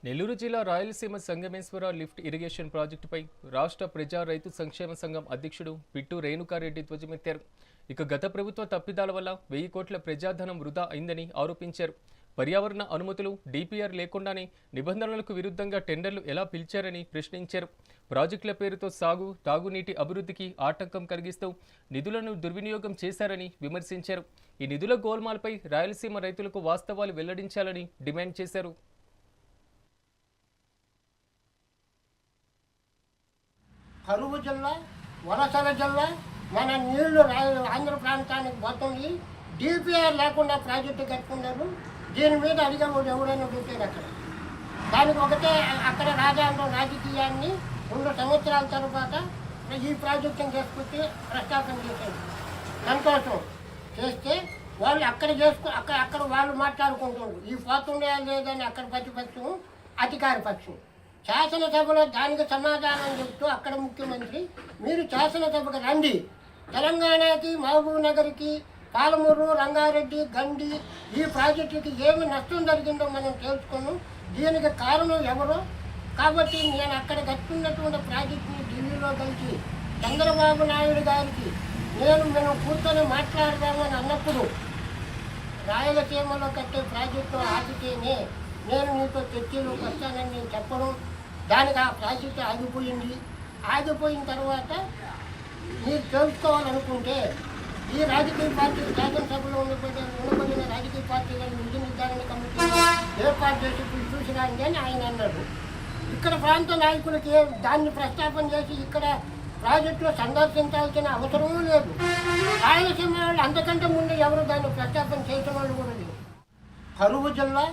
నెల్లూరు జిల్లా Rayalaseema Sangameshwara lift irrigation ప్రాజెక్టుపై రాష్ట్ర ప్రజా రైతు సంక్షేమ సంఘం అధ్యక్షుడు పిట్టు రేణుకారెడ్డి ధ్వజమెత్తారు. గత ప్రభుత్వ తప్పిదాల వల్ల 1000 కోట్ల ప్రజాధనం వృధా అయిందని ఆరోపించారు. పర్యావరణ అనుమతులు, డిపిఆర్ లేకుండానే నిబంధనలకు విరుద్ధంగా టెండర్లు ఎలా పిలిచారని ప్రశ్నించారు. ప్రాజెక్టుల పేరుతో సాగు, తాగునీటి అభివృద్ధికి ఆటంకం కలిగిస్తూ నిధులను దుర్వినియోగం చేశారని విమర్శించారు. ఈ నిధుల గోల్మాల్పై రాయలసీమ రైతులకు వాస్తవాలు వెల్లడించాలని డిమాండ్ చేశారు. కరువు జిల్లా, వలసల జిల్లా, మన నీళ్లు ఆంధ్ర ప్రాంతానికి పోతుంది. డిపిఆర్ లేకుండా ప్రాజెక్టు కట్టుకున్నారు. దీని మీద అడిగేవాడు ఎవరైనా పెట్టారు. దానికి ఒకటే అక్కడ రాజకీయాన్ని 2 సంవత్సరాల తర్వాత ఈ ప్రాజెక్టును చేసుకొచ్చి ప్రస్తాపన చేశారు. సంతోషం చేస్తే వాళ్ళు అక్కడ వాళ్ళు మాట్లాడుకుంటున్నారు. ఈ పోతుండే లేదని అక్కడ ప్రతిపక్షం, అధికార పక్షం. శాసనసభలో దానికి సమాధానం చెప్తూ అక్కడ ముఖ్యమంత్రి, మీరు శాసనసభకు రండి, తెలంగాణకి, మహబూబ్ నగర్కి, పాలమూరు, రంగారెడ్డి, గండి ఈ ప్రాజెక్టుకి ఏమి నష్టం జరిగిందో మనం తెలుసుకున్నాం. దీనికి కారణం ఎవరో కాబట్టి నేను అక్కడ కట్టుకున్నటువంటి ప్రాజెక్టుని ఢిల్లీలో కలిసి చంద్రబాబు నాయుడు గారికి మేము కూర్చొని మాట్లాడదామని అన్నప్పుడు, రాయలసీమలో కట్టే ప్రాజెక్టు ఆగితేనే నేను మీతో చర్చలోకి వస్తానని నేను చెప్పడం, దానికి ఆ ప్రాజెక్టు ఆగిపోయిన తర్వాత మీరు తెలుసుకోవాలనుకుంటే ఈ రాజకీయ పార్టీలు శాసనసభలో ఉండబడిన రాజకీయ పార్టీలను నిధి నిర్ధారణ కమిటీ ఏర్పాటు చేసి చూసినాండి అని ఆయన అన్నాడు. ఇక్కడ ప్రాంత నాయకులకి దాన్ని ప్రస్తాపన చేసి ఇక్కడ ప్రాజెక్టులో సందర్శించాల్సిన అవసరమూ లేదు. రాయలసీమ వాళ్ళు అంతకంటే ముందు ఎవరు దాన్ని ప్రస్తాపన చేయటం వాళ్ళు కూడా లేదు. కరువు జిల్లా,